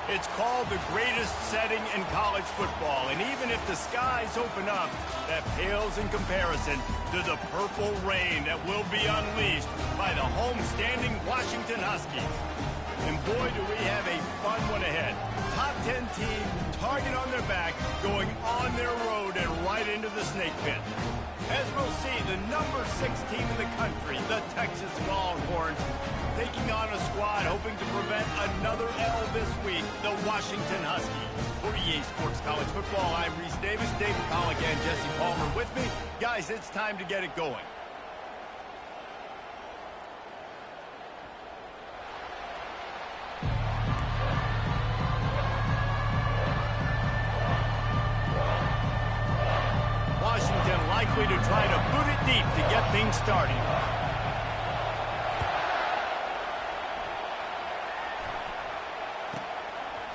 It's called the greatest setting in college football, and even if the skies open up, that pales in comparison to the purple rain that will be unleashed by the home-standing Washington Huskies. And boy, do we have a fun one ahead. Top 10 team, target on their back, going on their road and right into the snake pit. As we'll see, the number 6 team in the country, the Texas Longhorns, taking on a squad hoping to prevent another L this week, the Washington Huskies. For EA Sports College Football, I'm Reese Davis, David Pollack, and Jesse Palmer with me. Guys, it's time to get it going. Washington likely to try to boot it deep to get things started.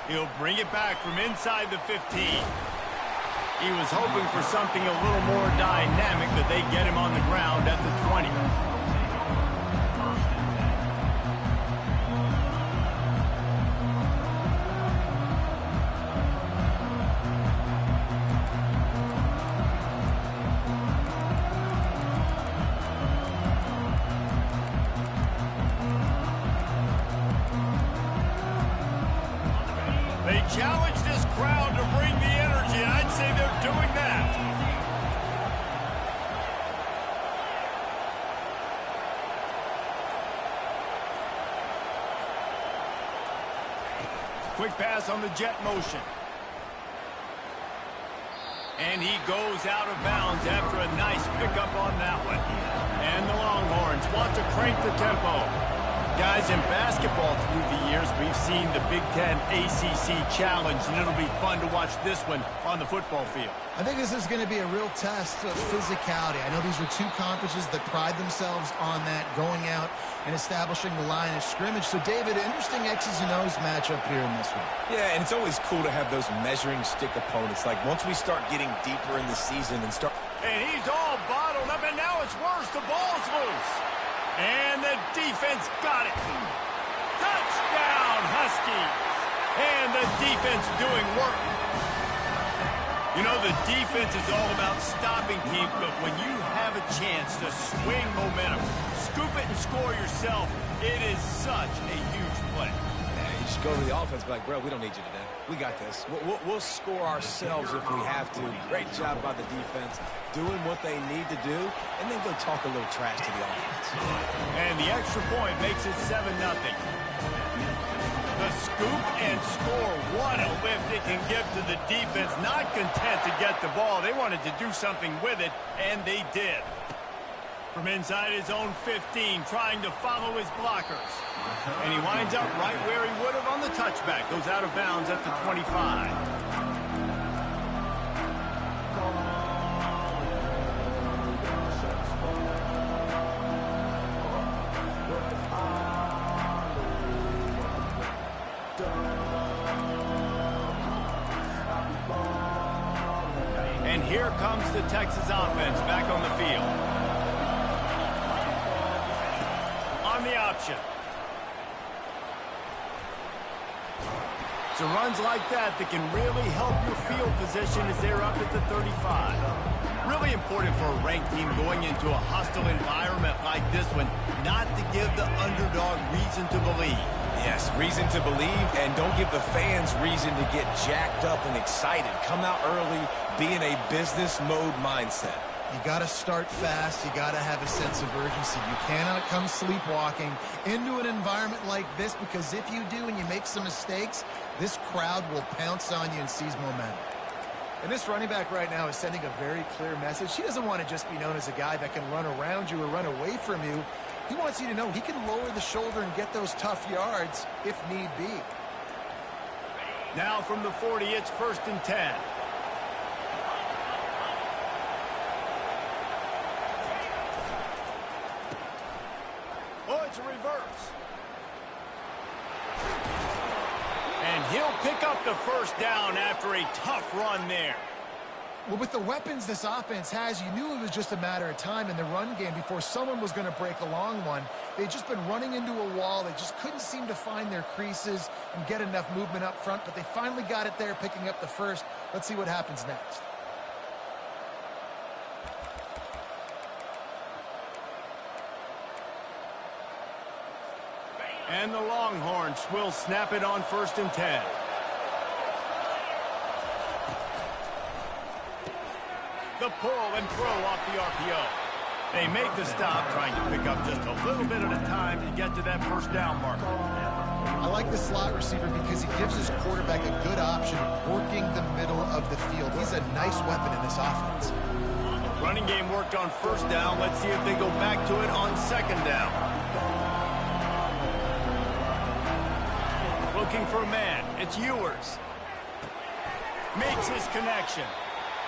He'll bring it back from inside the 15. He was hoping for something a little more dynamic, but they get him on the ground at the 20. They challenge this crowd to bring the energy, and I'd say they're doing that. Quick pass on the jet motion. And he goes out of bounds after a nice pickup on that one. And the Longhorns want to crank the tempo. Guys, in basketball through the years, we've seen the Big Ten ACC Challenge, and it'll be fun to watch this one on the football field. I think this is going to be a real test of physicality. I know these are two conferences that pride themselves on that, going out and establishing the line of scrimmage. So, David, interesting X's and O's matchup here in this one. Yeah, and it's always cool to have those measuring stick opponents. Like, once we start getting deeper in the season and start... And he's all bottled up, and now it's worse. The ball's loose. And the defense got it. Touchdown, Huskies. And the defense doing work. You know, the defense is all about stopping teams, but when you have a chance to swing momentum, scoop it and score yourself, it is such a huge play. Yeah, you just go to the offense and be like, bro, we don't need you today. We got this. We'll score ourselves if we have to. Great job by the defense, doing what they need to do, and then go talk a little trash to the offense. And the extra point makes it 7-0. The scoop and score, what a lift it can give to the defense. Not content to get the ball. They wanted to do something with it, and they did. From inside his own 15, trying to follow his blockers. And he winds up right where he would have on the touchback. Goes out of bounds at the 25. And here comes the Texas offense back on the field. On the option. So runs like that can really help your field position as they're up at the 35. Really important for a ranked team going into a hostile environment like this one, not to give the underdog reason to believe. Yes, reason to believe, and don't give the fans reason to get jacked up and excited. Come out early, be in a business mode mindset. You got to start fast. You got to have a sense of urgency. You cannot come sleepwalking into an environment like this, because if you do and you make some mistakes, this crowd will pounce on you and seize momentum. And this running back right now is sending a very clear message. He doesn't want to just be known as a guy that can run around you or run away from you. He wants you to know he can lower the shoulder and get those tough yards if need be. Now from the 40, it's 1st and 10. Oh, it's a reverse. And he'll pick up the first down after a tough run there. Well, with the weapons this offense has, you knew it was just a matter of time in the run game before someone was going to break a long one. They'd just been running into a wall. They just couldn't seem to find their creases and get enough movement up front, but they finally got it there, picking up the first. Let's see what happens next. And the Longhorns will snap it on 1st and 10. The pull and throw off the RPO. They make the stop, trying to pick up just a little bit at a time to get to that first down marker. I like the slot receiver because he gives his quarterback a good option working the middle of the field. He's a nice weapon in this offense. Running game worked on 1st down. Let's see if they go back to it on 2nd down. Looking for a man. It's Ewers. Makes his connection.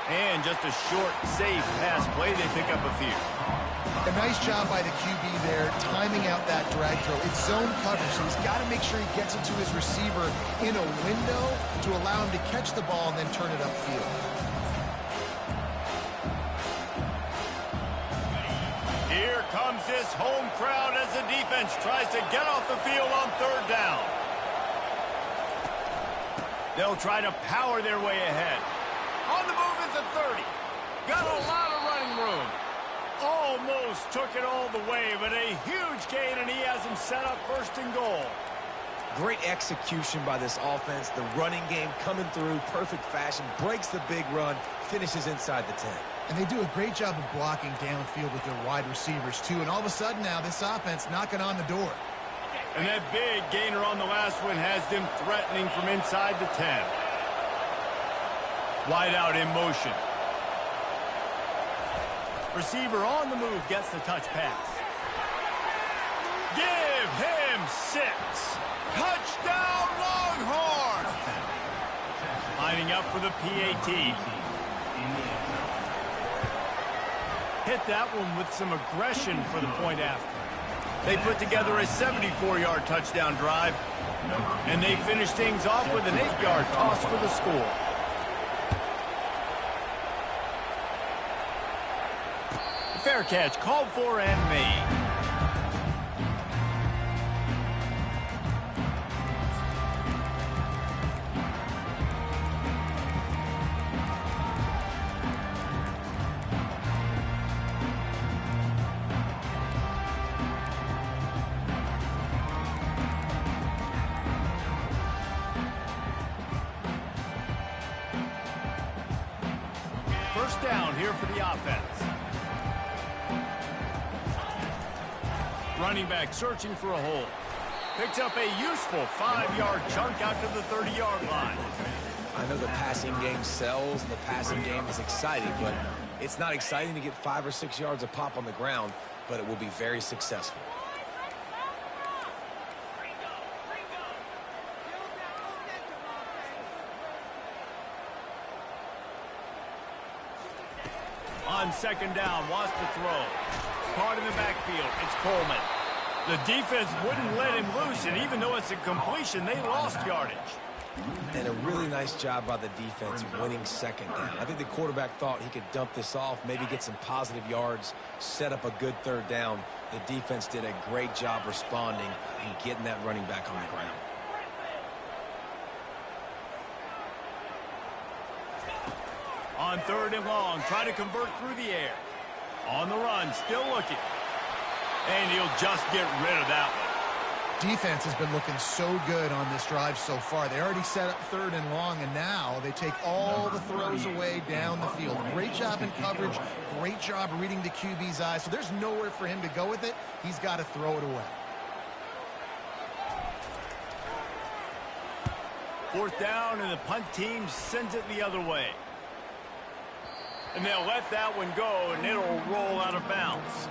And just a short, safe pass play. They pick up a few. A nice job by the QB there, timing out that drag throw. It's zone coverage, so he's got to make sure he gets it to his receiver in a window to allow him to catch the ball and then turn it upfield. Here comes this home crowd as the defense tries to get off the field on 3rd down. They'll try to power their way ahead. On the move is a 30. Got a lot of running room. Almost took it all the way, but a huge gain, and he has him set up 1st and goal. Great execution by this offense. The running game coming through, perfect fashion, breaks the big run, finishes inside the 10. And they do a great job of blocking downfield with their wide receivers, too. And all of a sudden now, this offense knocking on the door. And that big gainer on the last one has them threatening from inside the 10. Wide out in motion. Receiver on the move gets the touch pass. Give him 6. Touchdown Longhorn! Lining up for the PAT. Hit that one with some aggression for the point after. They put together a 74-yard touchdown drive, and they finish things off with an 8-yard toss for the score. Fair catch called for and made. First down here for the offense. Running back searching for a hole. Picks up a useful 5-yard chunk out to the 30-yard line. I know the passing game sells and the passing game is exciting, but it's not exciting to get 5 or 6 yards a pop on the ground, but it will be very successful. On 2nd down, wants to throw. Caught in the backfield. It's Coleman. The defense wouldn't let him loose, and even though it's a completion, they lost yardage. And a really nice job by the defense winning 2nd down. I think the quarterback thought he could dump this off, maybe get some positive yards, set up a good 3rd down. The defense did a great job responding and getting that running back on the ground. On 3rd and long, try to convert through the air. On the run, still looking. And he'll just get rid of that one. Defense has been looking so good on this drive so far. They already set up 3rd and long, and now they take all the throws away down the field. Great job in coverage. Great job reading the QB's eyes. So there's nowhere for him to go with it. He's got to throw it away. 4th down, and the punt team sends it the other way. And they'll let that one go, and it'll roll out of bounds.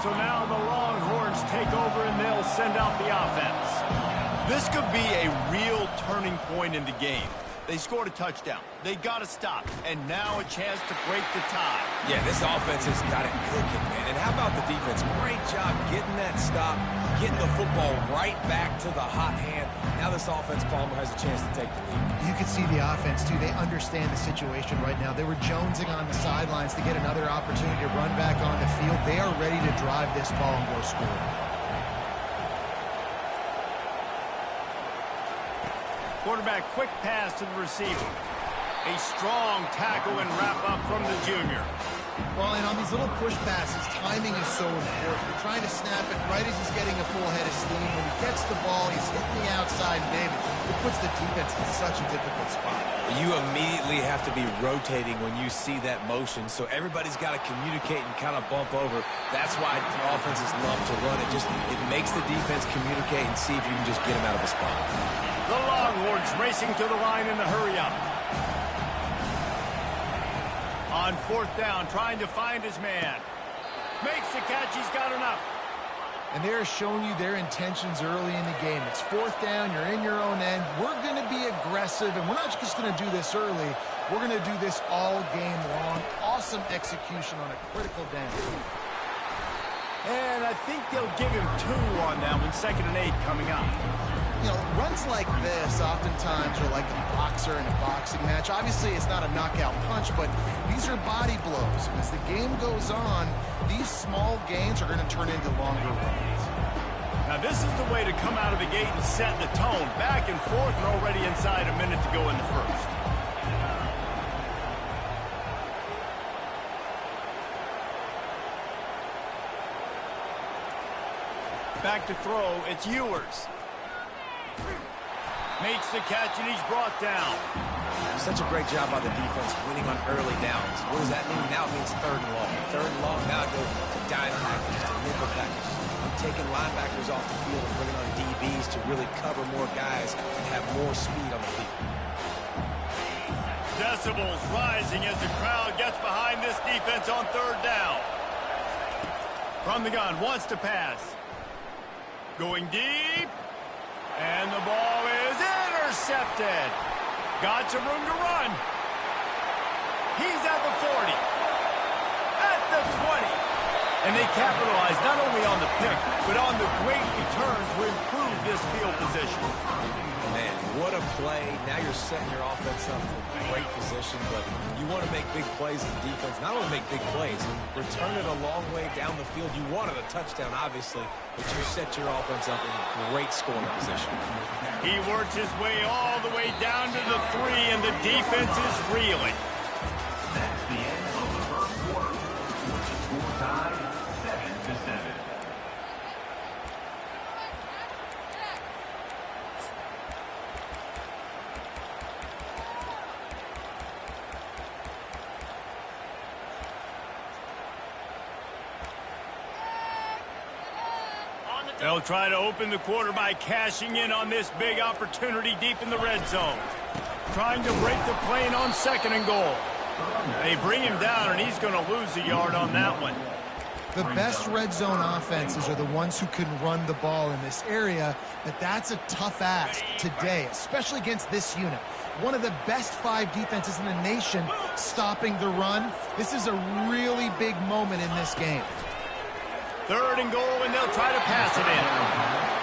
So now the Longhorns take over, and they'll send out the offense. This could be a real turning point in the game. They scored a touchdown. They got to stop. And now a chance to break the tie. Yeah, this offense has got it cooking, man. And how about the defense? Great job getting that stop, getting the football right back to the hot hand. Now this offense, Palmer, has a chance to take the lead. You can see the offense, too. They understand the situation right now. They were jonesing on the sidelines to get another opportunity to run back on the field. They are ready to drive this ball and go score. Quarterback quick pass to the receiver. A strong tackle and wrap up from the junior. Well, and on these little push passes, timing is so important. You're trying to snap it right as he's getting a full head of steam. When he gets the ball, he's hitting the outside, and David, it puts the defense in such a difficult spot. You immediately have to be rotating when you see that motion, so everybody's got to communicate and kind of bump over. That's why the offenses love to run it. It makes the defense communicate and see if you can just get him out of a spot. The Longhorns racing to the line in the hurry-up. On fourth down, trying to find his man. Makes the catch, he's got enough. And they're showing you their intentions early in the game. It's fourth down, you're in your own end. We're going to be aggressive, and we're not just going to do this early. We're going to do this all game long. Awesome execution on a critical down. And I think they'll give him 2 on that one, 2nd and 8 coming up. You know, runs like this oftentimes are like a boxer in a boxing match. Obviously, it's not a knockout punch, but these are body blows. And as the game goes on, these small gains are going to turn into longer runs. Now, this is the way to come out of the gate and set the tone. Back and forth and already inside a minute to go in the first. Back to throw, it's Ewers. Makes the catch, and he's brought down. Such a great job by the defense winning on early downs. What does that mean? Now it means 3rd and long. 3rd and long, now it goes to dime packages, to nickel packages. I'm taking linebackers off the field and bringing on DBs to really cover more guys and have more speed on the field. Decibels rising as the crowd gets behind this defense on 3rd down. From the gun, wants to pass. Going deep. And the ball is intercepted. Got some room to run. He's at the 40. At the 20. And they capitalize not only on the pick, but on the great returns to improve this field position. Man, what a play. Now you're setting your offense up for great position, but you want to make big plays as a defense. Not only make big plays, return it a long way down the field. You wanted a touchdown, obviously, but you set your offense up in great scoring position. He works his way all the way down to the 3, and the defense is reeling. That's the end of the first quarter. Score tie 7-7. They'll try to open the quarter by cashing in on this big opportunity deep in the red zone. Trying to break the plane on 2nd and goal. They bring him down, and he's going to lose a yard on that one. The best red zone offenses are the ones who can run the ball in this area, but that's a tough ask today, especially against this unit. One of the best 5 defenses in the nation stopping the run. This is a really big moment in this game. 3rd and goal, and they'll try to pass it in.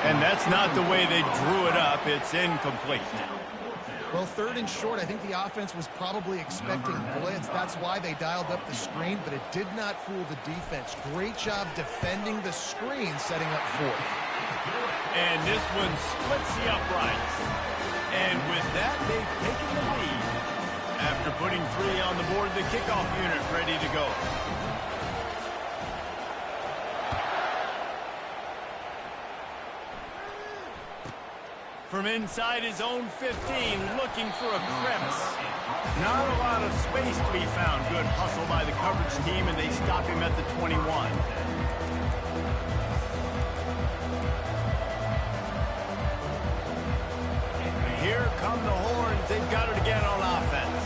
And that's not the way they drew it up. It's incomplete. Well, 3rd and short, I think the offense was probably expecting blitz. That's why they dialed up the screen, but it did not fool the defense. Great job defending the screen, setting up 4th. And this one splits the uprights. And with that, they've taken the lead. After putting 3 on the board, the kickoff unit ready to go. From inside his own 15, looking for a crevice. Not a lot of space to be found. Good hustle by the coverage team, and they stop him at the 21. And here come the horns. They've got it again on offense.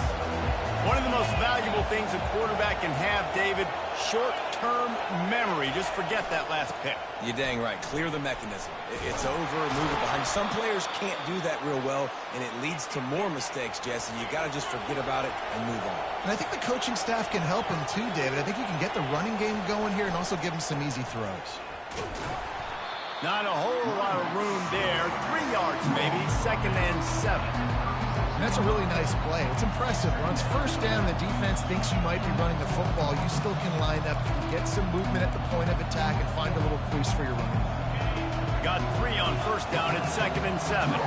One of the most valuable things a quarterback can have, David, Short-term memory. Just forget that last pick. You're dang right. Clear the mechanism. It's over, move it behind. Some players can't do that real well, and it leads to more mistakes, Jesse. You got to just forget about it and move on. And I think the coaching staff can help him too, David. I think you can get the running game going here and also give him some easy throws. Not a whole lot of room there. 3 yards maybe. 2nd and 7. And that's a really nice play. It's impressive. Once first down, the defense thinks you might be running the football. You still can line up, get some movement at the point of attack, and find a little crease for your running back. Got 3 on first down at 2nd and 7.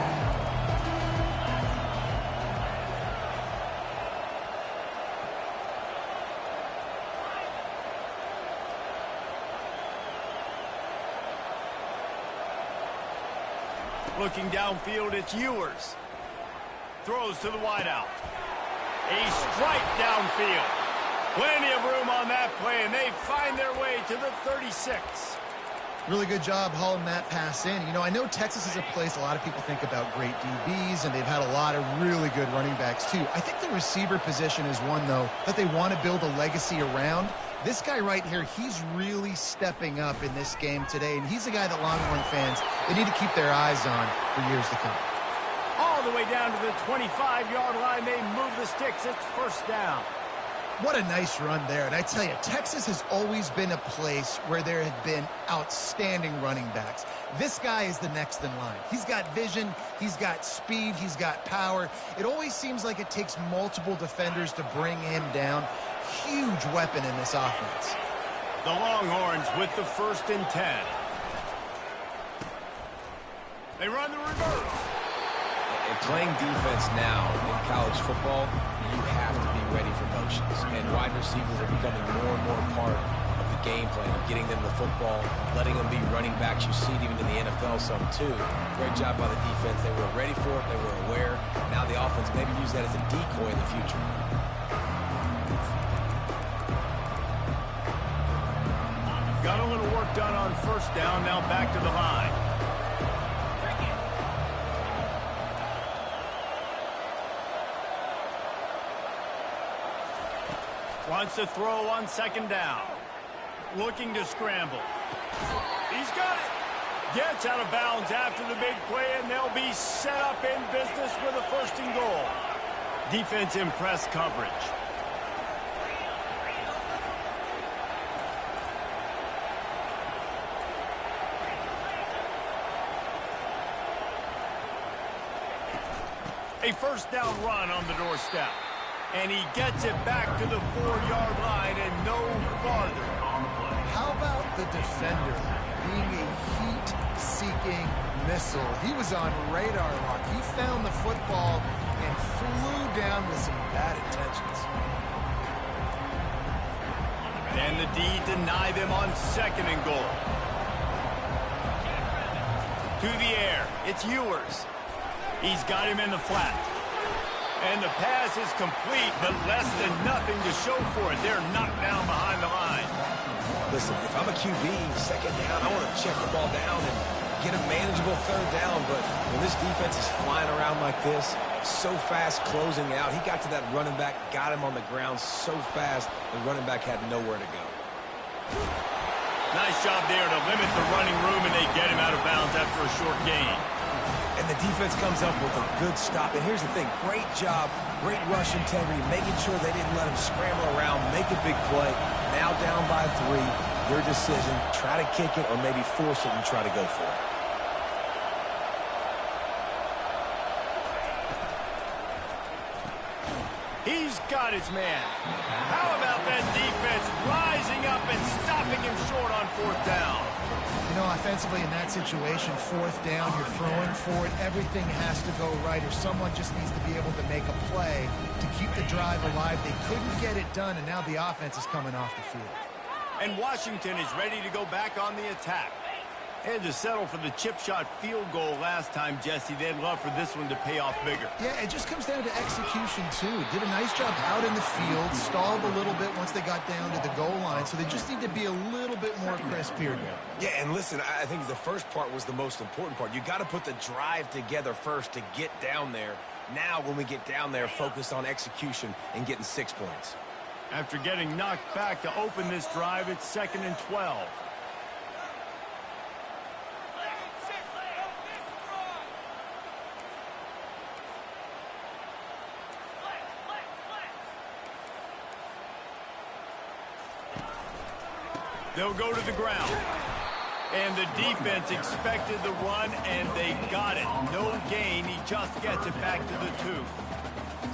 Looking downfield, it's Ewers. Throws to the wideout. A strike downfield. Plenty of room on that play, and they find their way to the 36. Really good job hauling that pass in. You know, I know Texas is a place a lot of people think about great DBs, and they've had a lot of really good running backs too. I think the receiver position is one, though, that they want to build a legacy around. This guy right here, he's really stepping up in this game today, and he's a guy that Longhorn fans, they need to keep their eyes on for years to come. All the way down to the 25-yard line, they move the sticks. It's first down. What a nice run there. And I tell you, Texas has always been a place where there have been outstanding running backs. This guy is the next in line. He's got vision, he's got speed, he's got power. It always seems like it takes multiple defenders to bring him down. Huge weapon in this offense. The Longhorns with the 1st and 10. They run the reverse. And playing defense now in college football, you have to be ready for motions. And wide receivers are becoming more and more part of the game plan of getting them the football, letting them be running backs. You see it even in the NFL some too. Great job by the defense. They were ready for it. They were aware. Now the offense maybe use that as a decoy in the future. Got a little work done on first down. Now back to the line. Wants to throw on 2nd down. Looking to scramble. He's got it. Gets out of bounds after the big play, and they'll be set up in business with a 1st and goal. Defense in press coverage. A first down run on the doorstep. And he gets it back to the 4-yard line and no farther. How about the defender being a heat-seeking missile? He was on radar lock. He found the football and flew down with some bad intentions. And the D deny them on 2nd and goal. To the air, it's Ewers. He's got him in the flat. And the pass is complete, but less than nothing to show for it. They're knocked down behind the line. Listen, if I'm a QB, 2nd down, I want to check the ball down and get a manageable 3rd down. But when this defense is flying around like this, so fast closing out, he got to that running back, got him on the ground so fast, the running back had nowhere to go. Nice job there to limit the running room, and they get him out of bounds after a short gain. And the defense comes up with a good stop. And here's the thing, great job, great rush integrity, making sure they didn't let him scramble around, make a big play. Now down by 3, your decision, try to kick it or maybe force it and try to go for it. He's got his man. How about that defense rising up and stopping him short on 4th down? You know, offensively in that situation, 4th down, you're throwing for it. Everything has to go right, or someone just needs to be able to make a play to keep the drive alive. They couldn't get it done, and now the offense is coming off the field. And Washington is ready to go back on the attack. They had to settle for the chip shot field goal last time, Jesse. They'd love for this one to pay off bigger. Yeah, it just comes down to execution, too. Did a nice job out in the field, stalled a little bit once they got down to the goal line, so they just need to be a little bit more crisp here. Yeah, and listen, I think the first part was the most important part. You got to put the drive together first to get down there. Now, when we get down there, focus on execution and getting 6 points. After getting knocked back to open this drive, it's 2nd and 12. They'll go to the ground. And the defense expected the run, and they got it. No gain. He just gets it back to the 2.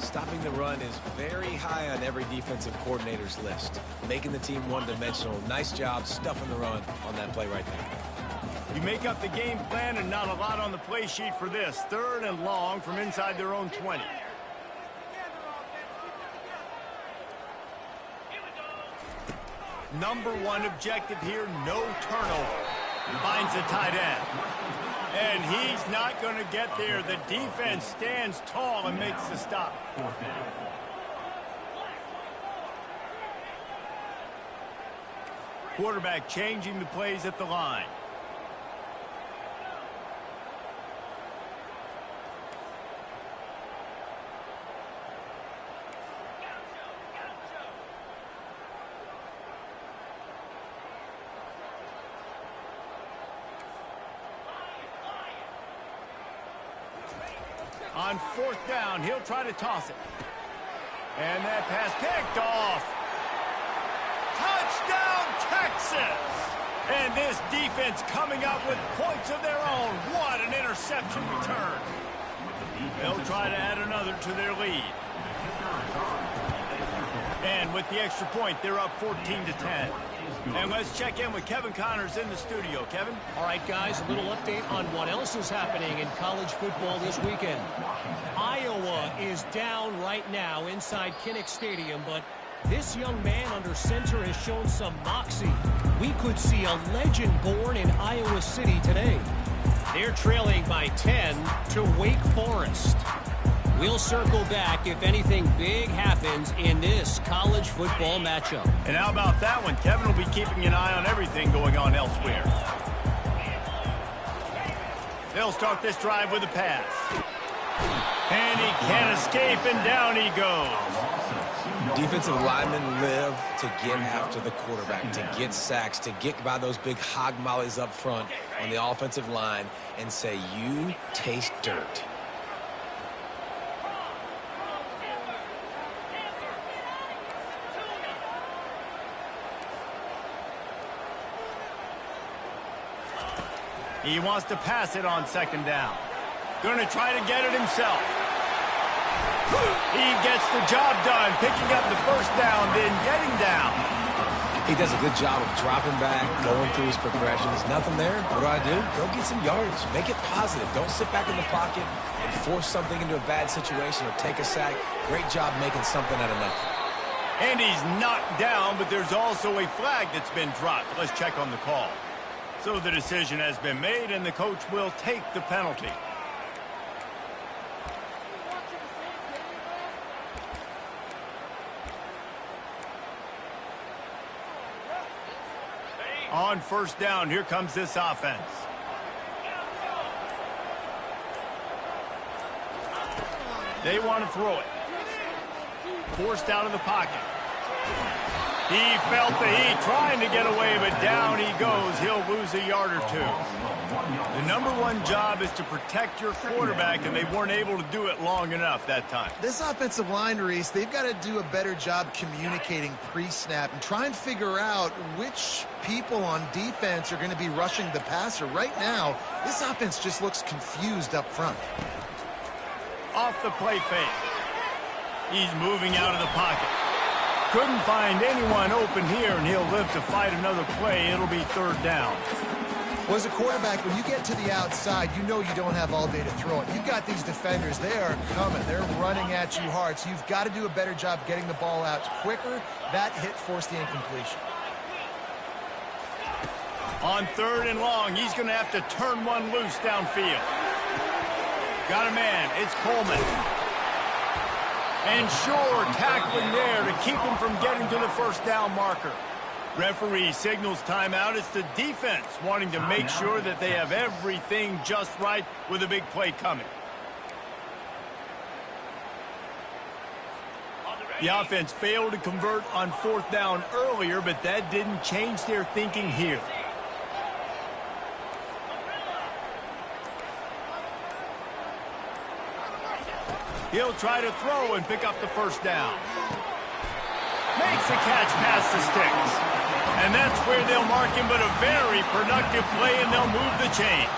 Stopping the run is very high on every defensive coordinator's list. Making the team one-dimensional. Nice job stuffing the run on that play right there. You make up the game plan and not a lot on the play sheet for this. 3rd and long from inside their own 20. Number 1 objective here, no turnover. Finds the tight end. And he's not going to get there. The defense stands tall and makes the stop. Quarterback changing the plays at the line. On 4th down, he'll try to toss it. And that pass picked off. Touchdown, Texas! And this defense coming up with points of their own. What an interception return. They'll try to add another to their lead. And with the extra point, they're up 14-10. And let's check in with Kevin Connors in the studio. Kevin? All right, guys, a little update on what else is happening in college football this weekend. Iowa is down right now inside Kinnick Stadium, but this young man under center has shown some moxie. We could see a legend born in Iowa City today. They're trailing by 10 to Wake Forest. We'll circle back if anything big happens in this college football matchup. And how about that one? Kevin will be keeping an eye on everything going on elsewhere. They'll start this drive with a pass. And he can't escape, and down he goes. Defensive linemen live to get after the quarterback, to get sacks, to get by those big hog mollies up front on the offensive line and say, you taste dirt. He wants to pass it on 2nd down. Going to try to get it himself. He gets the job done, picking up the 1st down, then getting down. He does a good job of dropping back, going through his progressions. Nothing there. What do? Go get some yards. Make it positive. Don't sit back in the pocket and force something into a bad situation or take a sack. Great job making something out of nothing. And he's knocked down, but there's also a flag that's been dropped. Let's check on the call. So the decision has been made, and the coach will take the penalty. On 1st down, here comes this offense. They want to throw it. Forced out of the pocket. He felt the heat, trying to get away, but down he goes. He'll lose a yard or 2. The number 1 job is to protect your quarterback, and they weren't able to do it long enough that time. This offensive line, Reese, they've got to do a better job communicating pre-snap and try and figure out which people on defense are going to be rushing the passer. Right now, this offense just looks confused up front. Off the play fake. He's moving out of the pocket. Couldn't find anyone open here, and he'll live to fight another play. It'll be 3rd down. Well, as a quarterback, when you get to the outside, you know you don't have all day to throw it. You've got these defenders. They are coming. They're running at you hard, so you've got to do a better job getting the ball out quicker. That hit forced the incompletion. On 3rd and long, he's going to have to turn one loose downfield. Got a man. It's Coleman. And sure, tackling there to keep him from getting to the 1st down marker. Referee signals timeout. It's the defense wanting to make sure that they have everything just right with a big play coming. The offense failed to convert on 4th down earlier, but that didn't change their thinking here. He'll try to throw and pick up the 1st down. Makes the catch past the sticks. And that's where they'll mark him, but a very productive play, and they'll move the chains.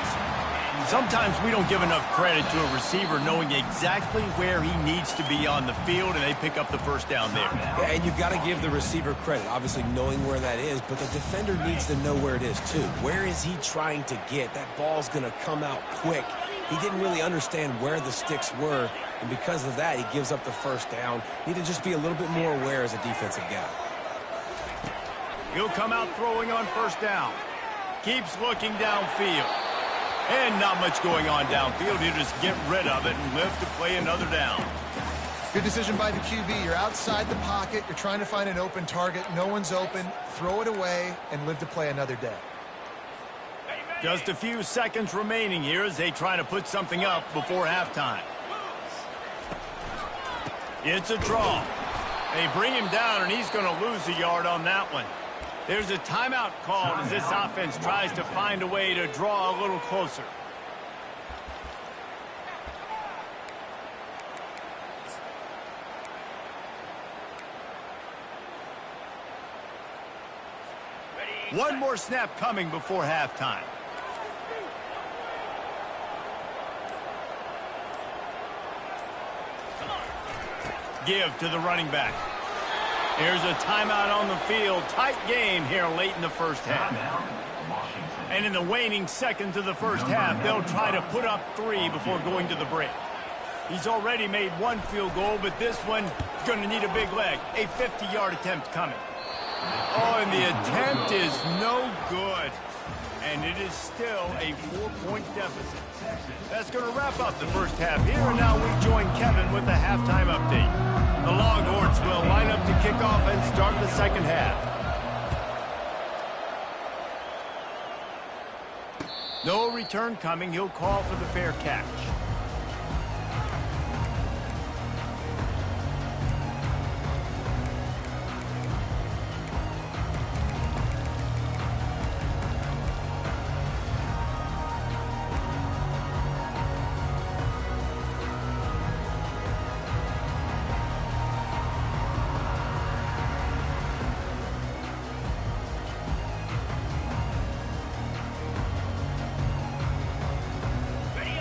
Sometimes we don't give enough credit to a receiver knowing exactly where he needs to be on the field, and they pick up the 1st down there. Yeah, and you've got to give the receiver credit, obviously knowing where that is, but the defender needs to know where it is too. Where is he trying to get? That ball's going to come out quick. He didn't really understand where the sticks were, and because of that, he gives up the 1st down. Need to just be a little bit more aware as a defensive guy. He'll come out throwing on 1st down. Keeps looking downfield. And not much going on downfield. He'll just get rid of it and live to play another down. Good decision by the QB. You're outside the pocket. You're trying to find an open target. No one's open. Throw it away and live to play another day. Just a few seconds remaining here as they try to put something up before halftime. It's a draw. They bring him down, and he's going to lose a yard on that one. There's a timeout called as this offense tries to find a way to draw a little closer. One more snap coming before halftime. Give to the running back. Here's a timeout on the field. Tight game here late in the 1st half. And in the waning seconds of the 1st half, they'll try to put up 3 before going to the break. He's already made 1 field goal, but this one is going to need a big leg. A 50-yard attempt coming. Oh, and the attempt is no good. And it is still a 4-point deficit. That's going to wrap up the 1st half here, and now we join Kevin with the halftime update. The Longhorns will line up to kick off and start the 2nd half. No return coming. He'll call for the fair catch.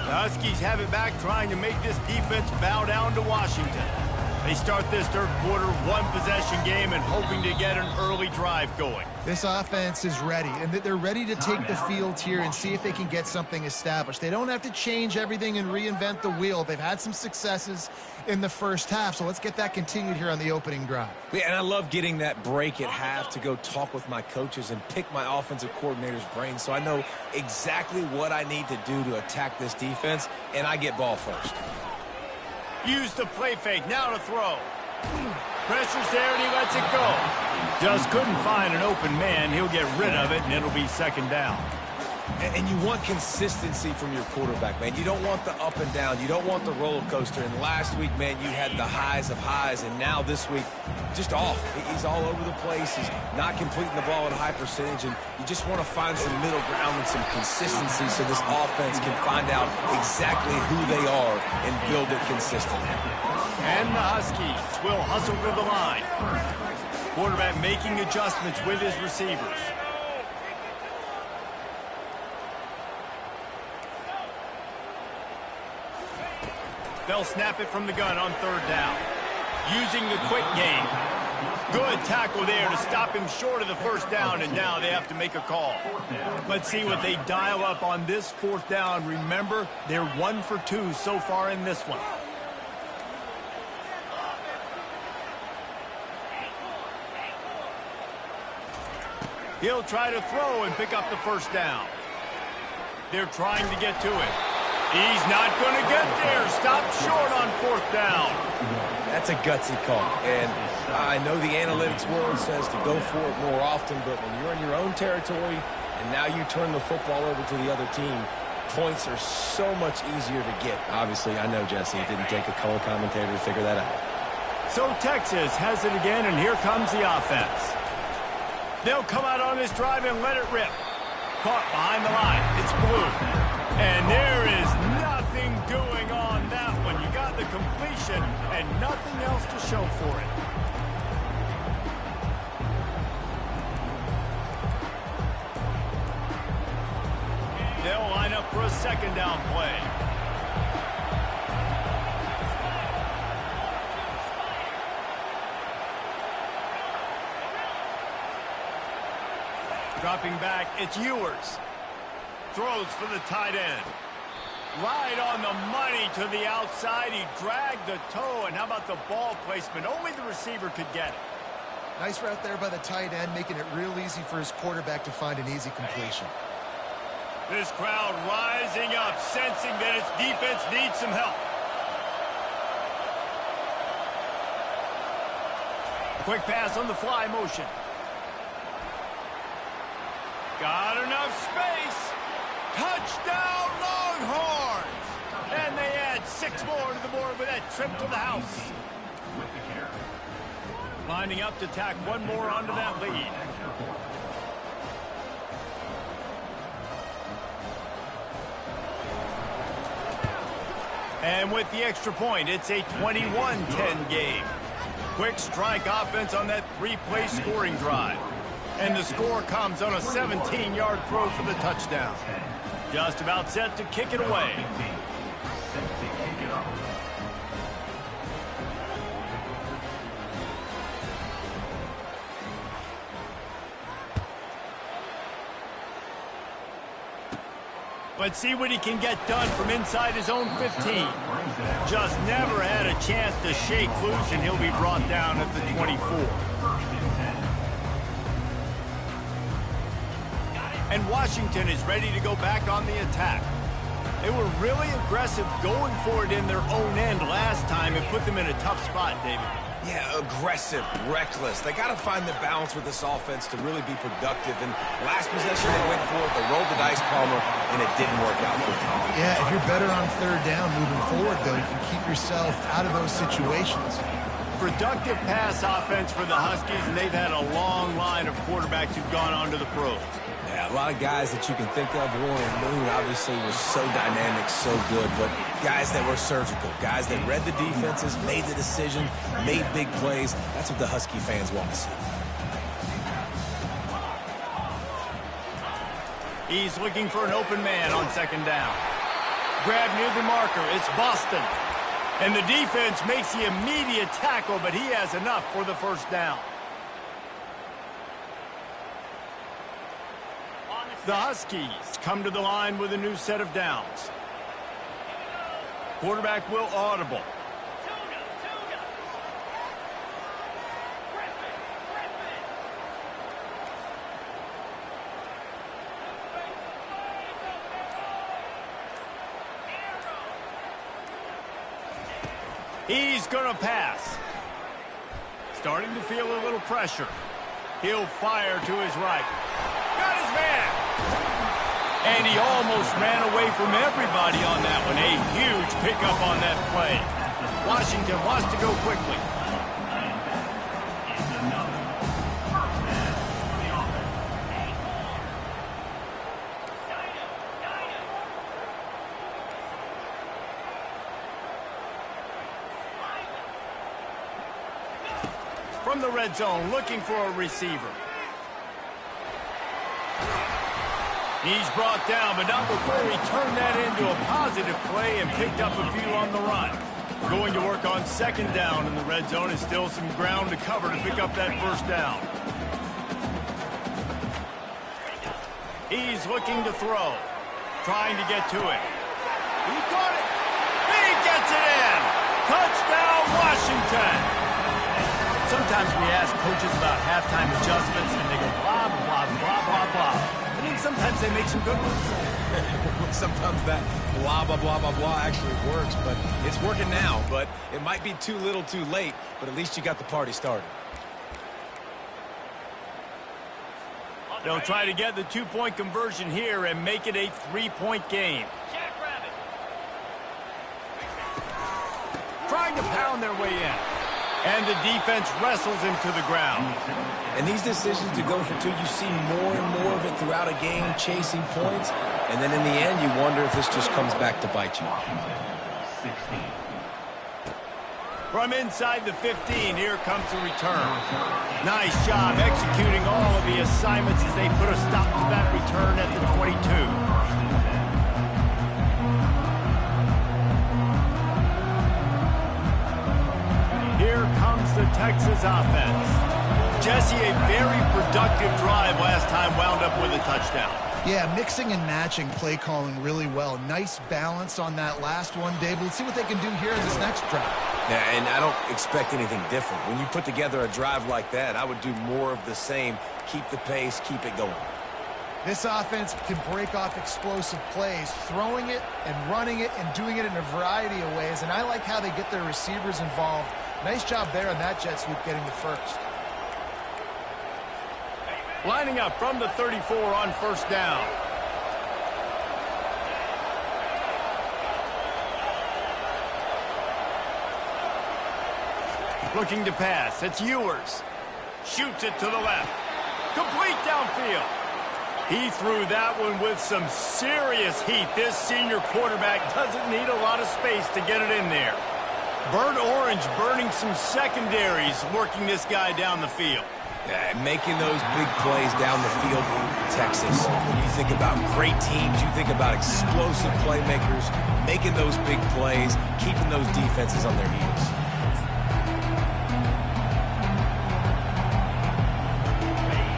The Huskies have it back, trying to make this defense bow down to Washington. They start this 3rd quarter, 1-possession game, and hoping to get an early drive going. This offense is ready, and they're ready to take the field here and see if they can get something established. They don't have to change everything and reinvent the wheel. They've had some successes in the 1st half, so let's get that continued here on the opening drive. Yeah, and I love getting that break at half to go talk with my coaches and pick my offensive coordinator's brain so I know exactly what I need to do to attack this defense, and I get ball first. Use the play fake, now to throw. Pressure's there, and he lets it go. Just couldn't find an open man. He'll get rid of it, and it'll be 2nd down. And you want consistency from your quarterback, man. You don't want the up and down. You don't want the roller coaster. And last week, man, you had the highs of highs, and now this week, just off. He's all over the place. He's not completing the ball at a high percentage, and you just want to find some middle ground and some consistency so this offense can find out exactly who they are and build it consistently. And the Huskies will hustle to the line. Quarterback making adjustments with his receivers. They'll snap it from the gun on 3rd down. Using the quick game. Good tackle there to stop him short of the 1st down, and now they have to make a call. Let's see what they dial up on this 4th down. Remember, they're 1 for 2 so far in this one. He'll try to throw and pick up the 1st down. They're trying to get to it. He's not going to get there. Stop short on 4th down. That's a gutsy call. And I know the analytics world says to go for it more often, but when you're in your own territory and now you turn the football over to the other team, points are so much easier to get. Obviously, I know, Jesse, it didn't take a color commentator to figure that out. So Texas has it again, and here comes the offense. They'll come out on this drive and let it rip. Caught behind the line. It's blue. And there is nothing doing on that one. You got the completion and nothing else to show for it. They'll line up for a second down play. Dropping back, it's Ewers. Throws for the tight end. Right on the money to the outside. He dragged the toe, and how about the ball placement? Only the receiver could get it. Nice route there by the tight end, making it real easy for his quarterback to find an easy completion. This crowd rising up, sensing that its defense needs some help. Quick pass on the fly motion. Got enough space. Touchdown, Longhorns! And they add 6 more to the board with that trip to the house. Lining up to tack one more onto that lead. And with the extra point, it's a 21-10 game. Quick strike offense on that 3-play scoring drive. And the score comes on a 17-yard throw for the touchdown. Just about set to kick it away. Let's see what he can get done from inside his own 15. Just never had a chance to shake loose, and he'll be brought down at the 24. And Washington is ready to go back on the attack. They were really aggressive going for it in their own end last time and put them in a tough spot, David. Yeah, aggressive, reckless. They got to find the balance with this offense to really be productive. And last possession, they went for it. They rolled the dice, Palmer, and it didn't work out for them. Yeah, if you're better on third down moving forward, though, you can keep yourself out of those situations. Productive pass offense for the Huskies, and they've had a long line of quarterbacks who've gone on to the pros. Yeah, a lot of guys that you can think of. Warren Moon obviously was so dynamic, so good, but guys that were surgical, guys that read the defenses, made the decision, made big plays. That's what the Husky fans want to see. He's looking for an open man on second down. Grab near the marker. It's Boston. And the defense makes the immediate tackle, but he has enough for the first down. The Huskies come to the line with a new set of downs. Quarterback will audible. He's going to pass. Starting to feel a little pressure. He'll fire to his right. Got his man. And he almost ran away from everybody on that one. A huge pickup on that play. Washington wants to go quickly. From the red zone, looking for a receiver. He's brought down, but not before he turned that into a positive play and picked up a few on the run. Going to work on second down in the red zone. Is still some ground to cover to pick up that first down. He's looking to throw, trying to get to it. He caught it. He gets it in. Touchdown, Washington. Sometimes we ask coaches about halftime adjustments, and they go blah, blah, blah, blah, blah. I think sometimes they make some good ones. Sometimes that blah, blah, blah, blah, blah actually works, but it's working now. But it might be too little too late, but at least you got the party started. They'll try to get the two-point conversion here and make it a three-point game. Trying to pound their way in. And the defense wrestles him to the ground. And these decisions to go for two, you see more and more of it throughout a game, chasing points. And then in the end, you wonder if this just comes back to bite you. From inside the 15, here comes the return. Nice job executing all of the assignments as they put a stop to that return at the 22. Here comes the Texas offense. Jesse, a very productive drive last time wound up with a touchdown. Yeah, mixing and matching play calling really well. Nice balance on that last one, Dave. Let's see what they can do here in this next drive. Yeah, and I don't expect anything different. When you put together a drive like that, I would do more of the same. Keep the pace, keep it going. This offense can break off explosive plays, throwing it and running it and doing it in a variety of ways. And I like how they get their receivers involved. Nice job there on that jet sweep getting the first. Lining up from the 34 on first down. Looking to pass. It's Ewers. Shoots it to the left. Complete downfield. He threw that one with some serious heat. This senior quarterback doesn't need a lot of space to get it in there. Burnt orange burning some secondaries, working this guy down the field. Making those big plays down the field in Texas. When you think about great teams, you think about explosive playmakers, making those big plays, keeping those defenses on their heels.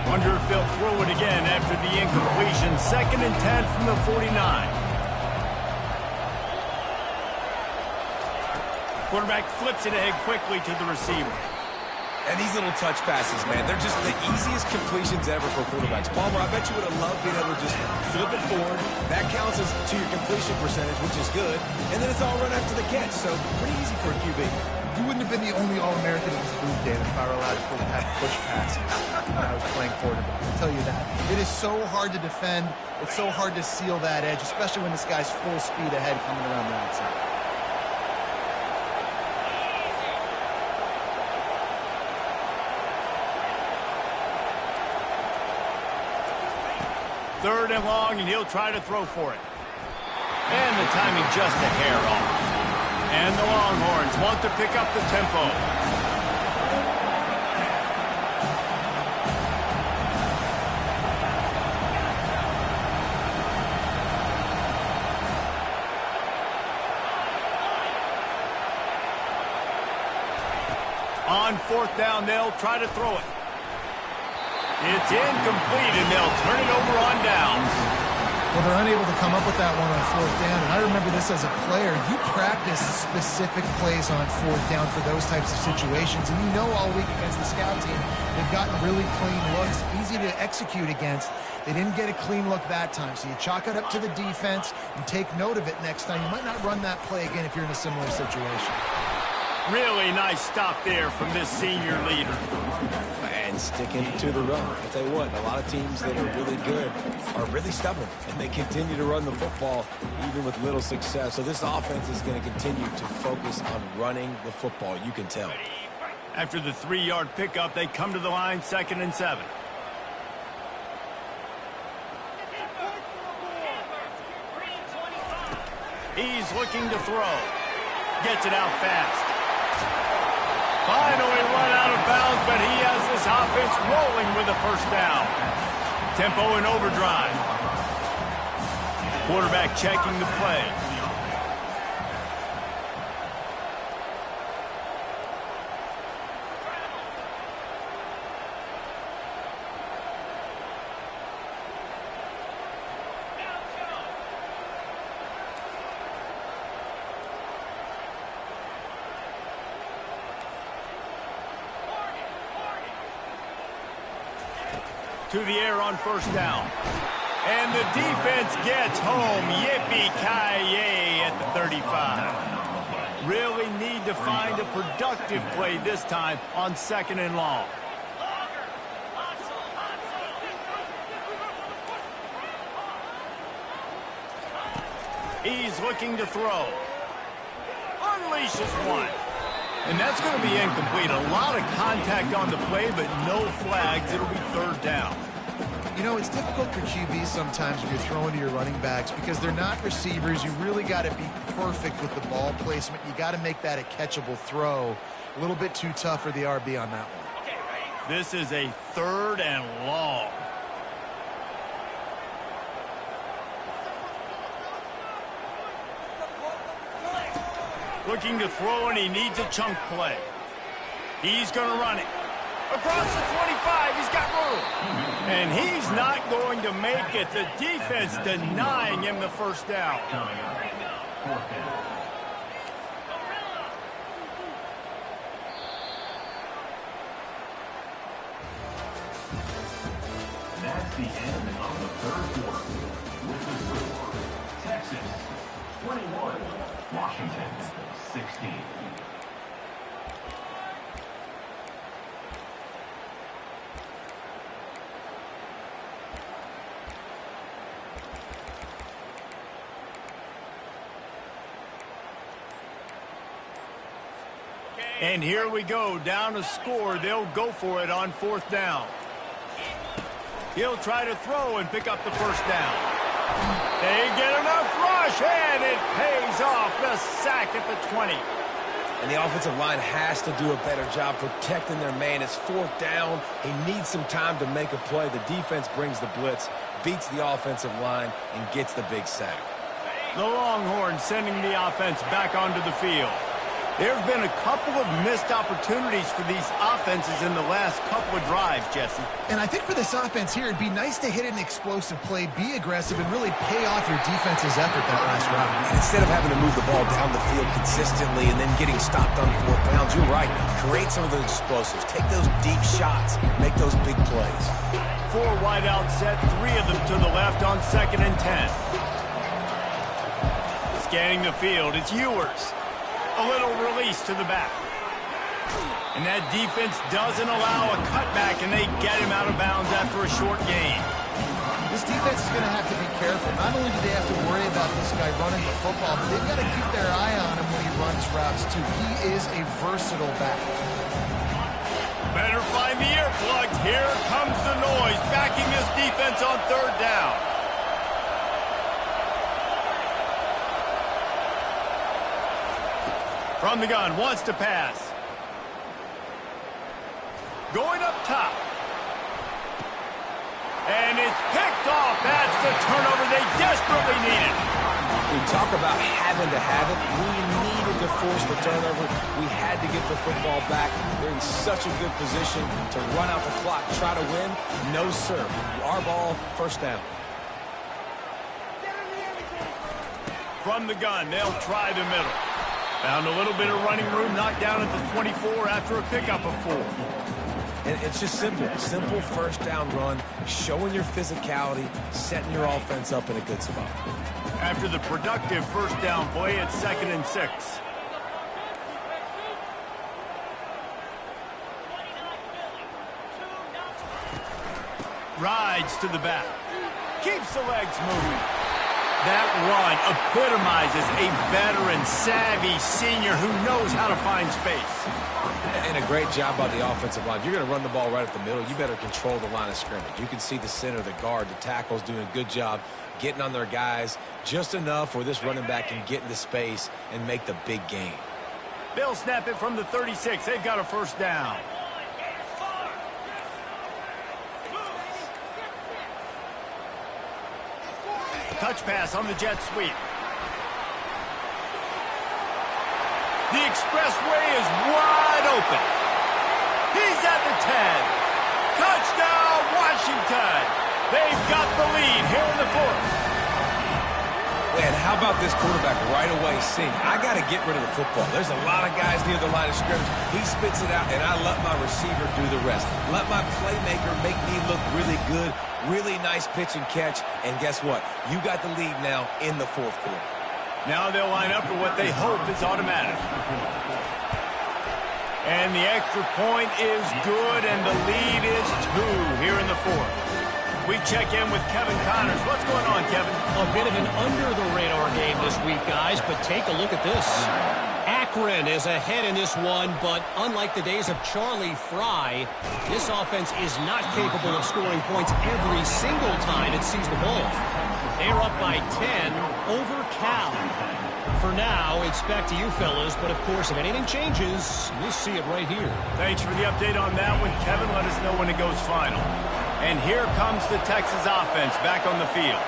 Wonder if they'll throw it again after the incompletion. 2nd and 10 from the 49. Quarterback flips it ahead quickly to the receiver. And these little touch passes, man, they're just the easiest completions ever for quarterbacks. Palmer, I bet you would have loved being able to just flip it forward. That counts as to your completion percentage, which is good. And then it's all run after the catch, so pretty easy for a QB. You wouldn't have been the only All-American in this group, David, if I were allowed to have push passes when I was playing quarterback. I'll tell you that. It is so hard to defend. It's so hard to seal that edge, especially when this guy's full speed ahead coming around the outside. Third and long, and he'll try to throw for it. And the timing just a hair off. And the Longhorns want to pick up the tempo. On 4th down, they'll try to throw it. It's incomplete, and they'll turn it over on downs. Well, they're unable to come up with that one on 4th down, and I remember this as a player. You practice specific plays on 4th down for those types of situations, and you know all week against the scout team, they've gotten really clean looks, easy to execute against. They didn't get a clean look that time, so you chalk it up to the defense and take note of it next time. You might not run that play again if you're in a similar situation. Really nice stop there from this senior leader. And sticking to the run. I'll tell you what, a lot of teams that are really good are really stubborn, and they continue to run the football even with little success. So this offense is going to continue to focus on running the football. You can tell. After the 3-yard pickup, they come to the line, 2nd and 7. He's looking to throw. Gets it out fast. Finally run out of bounds, but he has this offense rolling with a first down. Tempo in overdrive. Quarterback checking the play. To the air on first down. And the defense gets home. Yippee-ki-yay at the 35. Really need to find a productive play this time on 2nd and long. He's looking to throw. Unleashes one. And that's going to be incomplete. A lot of contact on the play, but no flags. It'll be third down. You know, it's difficult for QBs sometimes when you're throwing to your running backs because they're not receivers. You really got to be perfect with the ball placement. You got to make that a catchable throw. A little bit too tough for the RB on that one. This is a third and long. Looking to throw, and he needs a chunk play. He's going to run it. Across the 25, he's got room. And he's not going to make it. The defense denying him the first down. That's the end of the third quarter. With the score, Texas 21, Washington 16. And here we go, down a score. They'll go for it on fourth down. He'll try to throw and pick up the first down. They get enough rush, and it pays off. The sack at the 20. And the offensive line has to do a better job protecting their man. It's fourth down. He needs some time to make a play. The defense brings the blitz, beats the offensive line, and gets the big sack. The Longhorns sending the offense back onto the field. There have been a couple of missed opportunities for these offenses in the last couple of drives, Jesse. And I think for this offense here, it'd be nice to hit an explosive play, be aggressive, and really pay off your defense's effort that last round. And instead of having to move the ball down the field consistently and then getting stopped on fourth downs, you're right. Create some of those explosives. Take those deep shots. Make those big plays. 4 wide out set, 3 of them to the left on 2nd and 10. Scanning the field, it's Ewers. A little release to the back. And that defense doesn't allow a cutback, and they get him out of bounds after a short gain. This defense is going to have to be careful. Not only do they have to worry about this guy running the football, but they've got to keep their eye on him when he runs routes, too. He is a versatile back. Better find the earplugs. Here comes the noise, backing this defense on third down. From the gun, wants to pass. Going up top. And it's picked off. That's the turnover they desperately needed. We talk about having to have it. We needed to force the turnover. We had to get the football back. They're in such a good position to run out the clock, try to win. No, sir. Our ball, first down. From the gun, they'll try the middle. Found a little bit of running room, knocked down at the 24 after a pickup of 4. And it's just simple. Simple first down run, showing your physicality, setting your offense up in a good spot. After the productive first down play, it's 2nd and 6. Rides to the back. Keeps the legs moving. That run epitomizes a veteran, savvy senior who knows how to find space. And a great job by the offensive line. If you're going to run the ball right at the middle, you better control the line of scrimmage. You can see the center, the guard, the tackles doing a good job getting on their guys just enough where this running back can get into space and make the big game. They'll snap it from the 36. They've got a first down. Touch pass on the jet sweep. The expressway is wide open. He's at the 10. Touchdown, Washington. They've got the lead here in the 4th. And how about this quarterback right away seeing, I got to get rid of the football. There's a lot of guys near the line of scrimmage. He spits it out, and I let my receiver do the rest. Let my playmaker make me look really good. Really nice pitch and catch. And guess what? You got the lead now in the 4th quarter. Now they'll line up for what they hope is automatic. And the extra point is good, and the lead is 2 here in the 4th. We check in with Kevin Connors. What's going on, Kevin? A bit of an under-the-radar game this week, guys, but take a look at this. Akron is ahead in this one, but unlike the days of Charlie Fry, this offense is not capable of scoring points every single time it sees the ball. They're up by 10 over Cal. For now, it's back to you fellas, but of course, if anything changes, we'll see it right here. Thanks for the update on that one, Kevin. Let us know when it goes final. And here comes the Texas offense back on the field.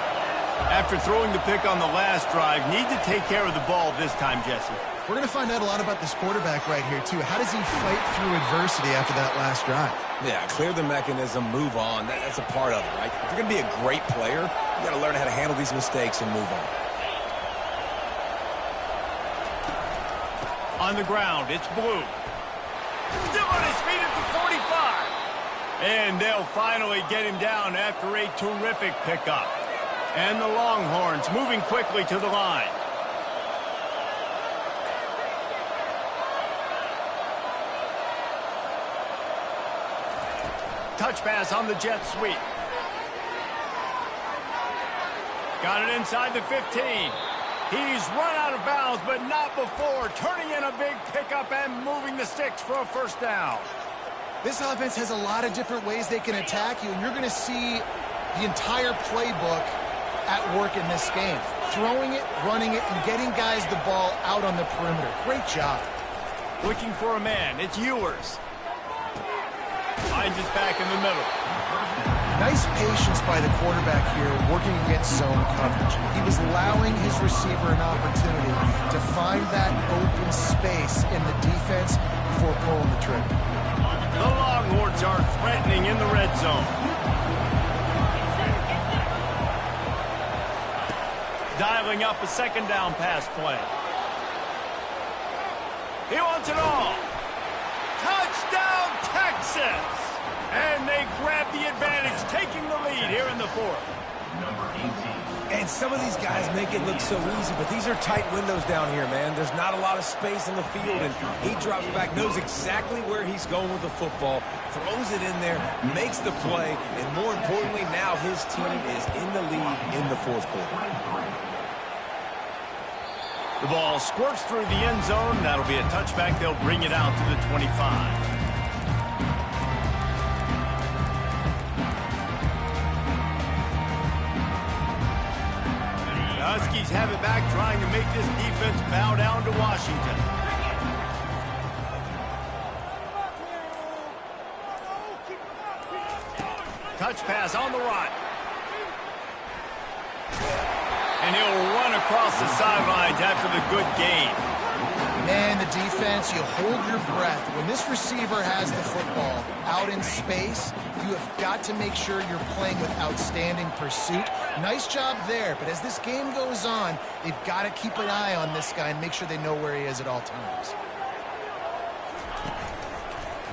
After throwing the pick on the last drive, need to take care of the ball this time, Jesse. We're going to find out a lot about this quarterback right here, too. How does he fight through adversity after that last drive? Yeah, clear the mechanism, move on. That's a part of it, right? If you're going to be a great player, you got to learn how to handle these mistakes and move on. On the ground, it's Blue. Still on his feet at the 45. And they'll finally get him down after a terrific pickup. And the Longhorns moving quickly to the line. Touch pass on the jet sweep. Got it inside the 15. He's run out of bounds, but not before turning in a big pickup and moving the sticks for a first down. This offense has a lot of different ways they can attack you, and you're going to see the entire playbook at work in this game. Throwing it, running it, and getting guys the ball out on the perimeter. Great job. Looking for a man. It's Ewers. Finds his back in the middle. Nice patience by the quarterback here working against zone coverage. He was allowing his receiver an opportunity to find that open space in the defense before pulling the trigger. The Longhorns are threatening in the red zone. Dialing up a second down pass play. He wants it all. Touchdown, Texas! And they grab the advantage, taking the lead here in the fourth. Number 18. And some of these guys make it look so easy, but these are tight windows down here, man. There's not a lot of space in the field, and he drops back, knows exactly where he's going with the football, throws it in there, makes the play, and more importantly, now his team is in the lead in the fourth quarter. The ball squirts through the end zone. That'll be a touchback. They'll bring it out to the 25. The Huskies have it back, trying to make this defense bow down to Washington. Touch pass on the run. And he'll run across the sidelines after the good gain. Man, the defense, you hold your breath. When this receiver has the football out in space, you have got to make sure you're playing with outstanding pursuit. Nice job there, but as this game goes on, they've got to keep an eye on this guy and make sure they know where he is at all times.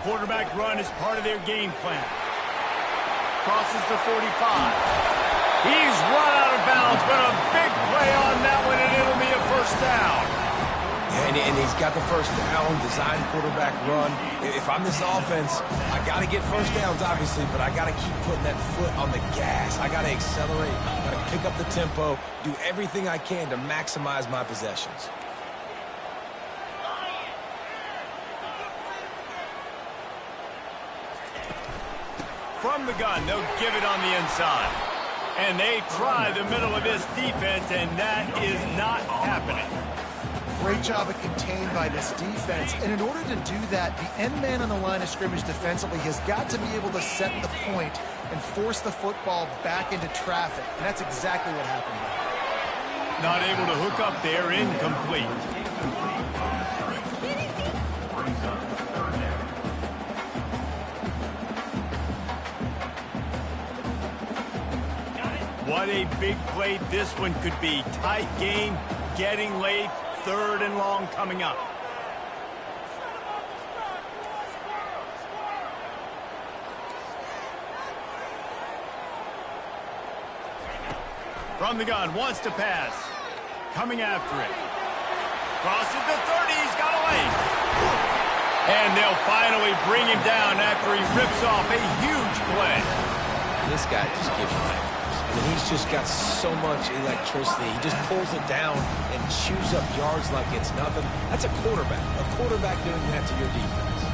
Quarterback run is part of their game plan. Crosses the 45. He's run out of bounds, but a big play on that one, and it'll be a first down. And he's got the first down, design quarterback run. If I'm this offense, I got to get first downs, obviously, but I got to keep putting that foot on the gas. I got to accelerate, got to pick up the tempo, do everything I can to maximize my possessions. From the gun, they'll give it on the inside. And they try the middle of this defense, and that is not happening. Great job of contained by this defense. And in order to do that, the end man on the line of scrimmage defensively has got to be able to set the point and force the football back into traffic. And that's exactly what happened there. Not able to hook up there, incomplete. What a big play this one could be. Tight game, getting late, third and long coming up. From the gun, wants to pass. Coming after it. Crosses the 30, he's got away. And they'll finally bring him down after he rips off a huge play. This guy just gives you nightmares. And he's just got so much electricity. He just pulls it down and chews up yards like it's nothing. That's a quarterback. A quarterback doing that to your defense.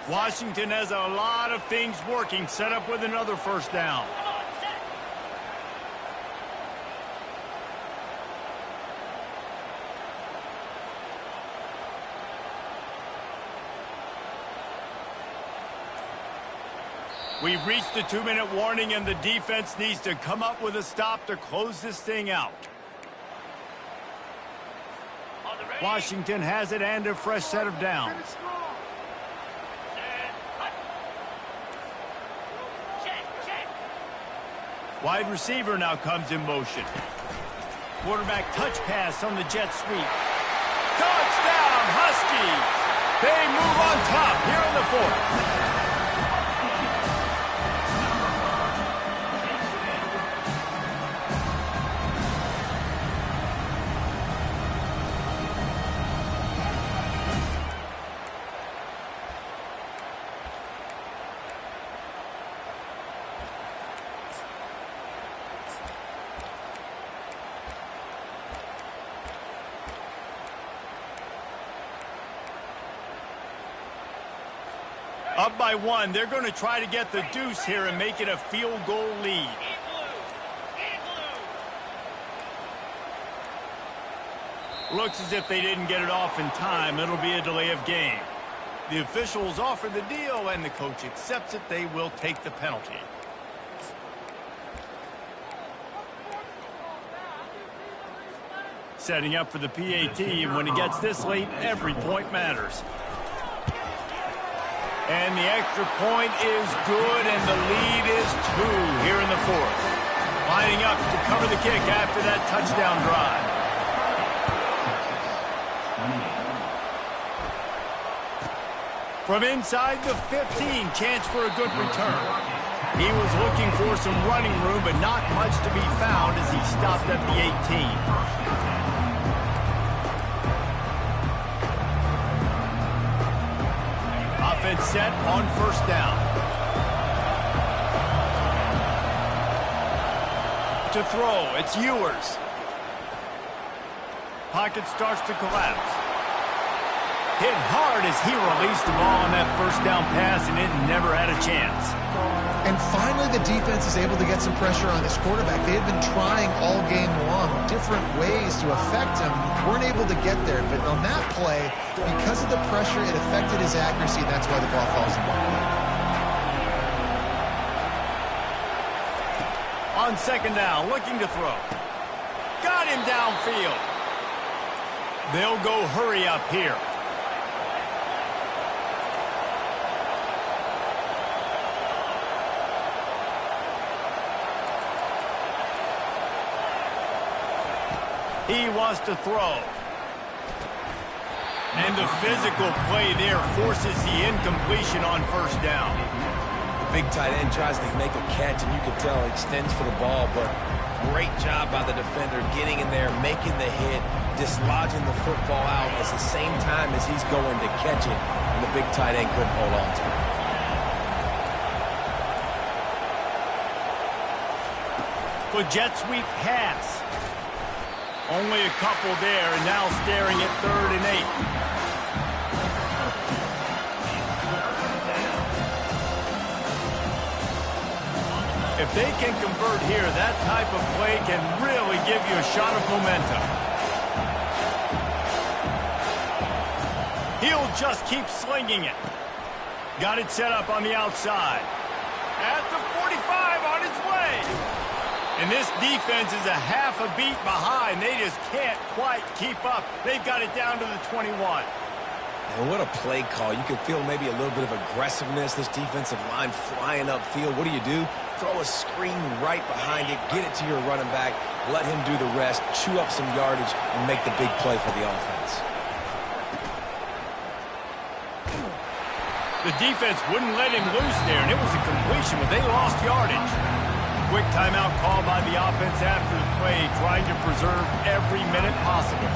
Washington has a lot of things working, set up with another first down. We've reached the 2-minute warning, and the defense needs to come up with a stop to close this thing out. Washington has it and a fresh set of downs. Wide receiver now comes in motion. Quarterback touch pass on the jet sweep. Touchdown, Huskies! They move on top here in the fourth. Up by 1, they're going to try to get the deuce here and make it a field goal lead. Looks as if they didn't get it off in time. It'll be a delay of game. The officials offer the deal, and the coach accepts it. They will take the penalty. Setting up for the PAT, and when he gets this late, every point matters. And the extra point is good, and the lead is 2 here in the fourth. Lining up to cover the kick after that touchdown drive. From inside the 15, chance for a good return. He was looking for some running room, but not much to be found as he stopped at the 18. Offense set on first down. To throw, it's Ewers. Pocket starts to collapse. Hit hard as he released the ball on that first down pass, and it never had a chance. And finally, the defense is able to get some pressure on this quarterback. They had been trying all game long different ways to affect him. Weren't able to get there. But on that play, because of the pressure, it affected his accuracy. That's why the ball falls in play. On second down, looking to throw. Got him downfield. They'll go hurry up here. He wants to throw. And the physical play there forces the incompletion on first down. The big tight end tries to make a catch, and you can tell he extends for the ball, but great job by the defender getting in there, making the hit, dislodging the football out at the same time as he's going to catch it, and the big tight end couldn't hold on to it. For jet sweep pass. Only a couple there, and now staring at 3rd and 8. If they can convert here, that type of play can really give you a shot of momentum. He'll just keep slinging it. Got it set up on the outside. At the 45, on its way. And this defense is a half a beat behind. They just can't quite keep up. They've got it down to the 21. And what a play call. You can feel maybe a little bit of aggressiveness. This defensive line flying upfield. What do? Throw a screen right behind it. Get it to your running back. Let him do the rest. Chew up some yardage and make the big play for the offense. The defense wouldn't let him loose there, and it was a completion, but they lost yardage. Quick timeout call by the offense after the play, trying to preserve every minute possible.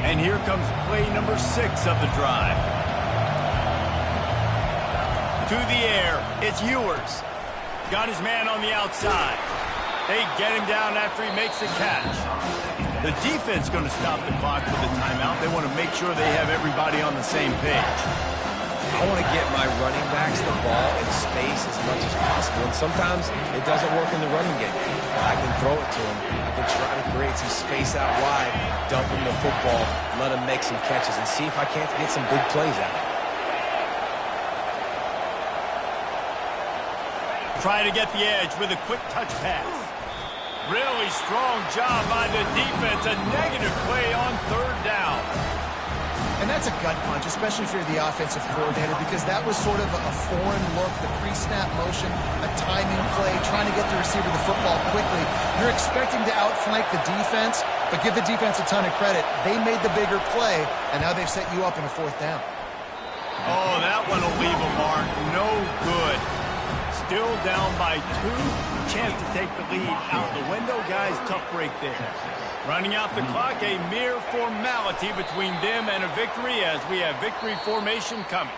And here comes play number 6 of the drive. To the air, it's Ewers. Got his man on the outside. They get him down after he makes the catch. The defense going to stop the clock with the timeout. They want to make sure they have everybody on the same page. I want to get my running backs the ball in space as much as possible. And sometimes it doesn't work in the running game. But I can throw it to them. I can try to create some space out wide, dump them the football, let them make some catches, and see if I can't get some big plays out of it. Try to get the edge with a quick touch pass. Really strong job by the defense. A negative play on 3rd down. And that's a gut punch, especially if you're the offensive coordinator, because that was sort of a foreign look, the pre-snap motion, a timing play, trying to get the receiver the football quickly. You're expecting to outflank the defense, but give the defense a ton of credit. They made the bigger play, and now they've set you up in a 4th down. Oh, that one will leave a mark. No good. Still down by 2. Chance to take the lead out the window. Guys, tough break there. Running out the clock, a mere formality between them and a victory as we have victory formation coming.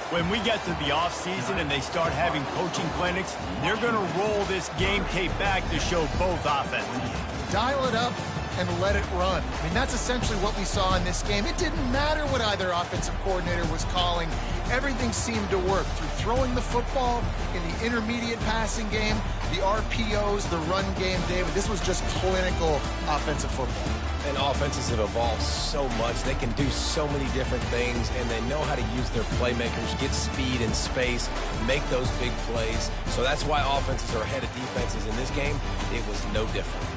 When we get to the offseason and they start having coaching clinics, they're going to roll this game tape back to show both offenses. Dial it up and let it run. I mean, that's essentially what we saw in this game. It didn't matter what either offensive coordinator was calling. Everything seemed to work through throwing the football in the intermediate passing game, the RPOs, the run game, David. This was just clinical offensive football. And offenses have evolved so much. They can do so many different things, and they know how to use their playmakers, get speed and space, make those big plays. So that's why offenses are ahead of defenses in this game. It was no different.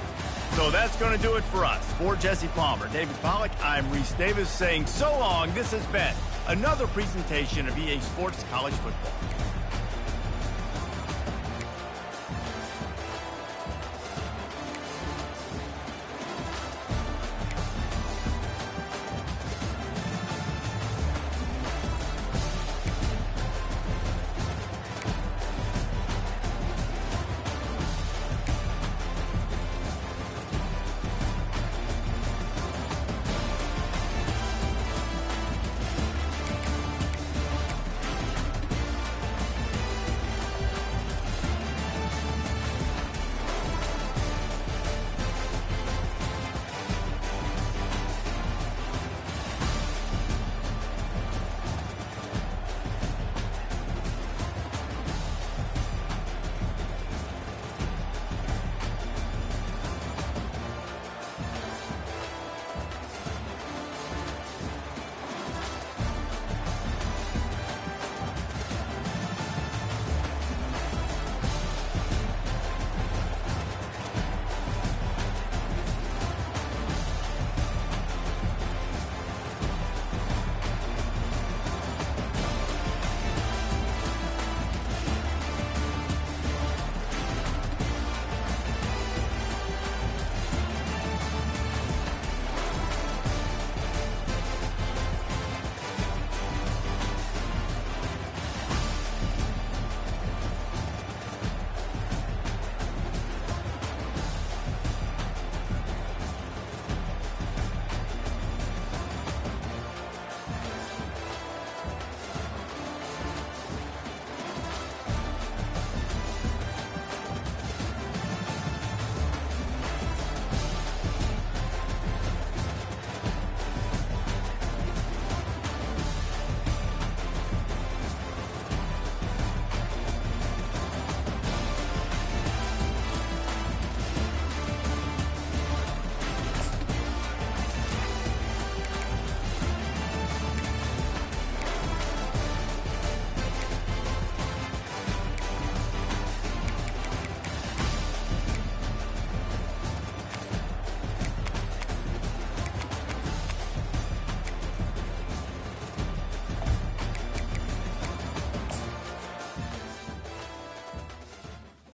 So that's going to do it for us. For Jesse Palmer, David Pollack, I'm Reese Davis saying so long. This has been another presentation of EA Sports College Football.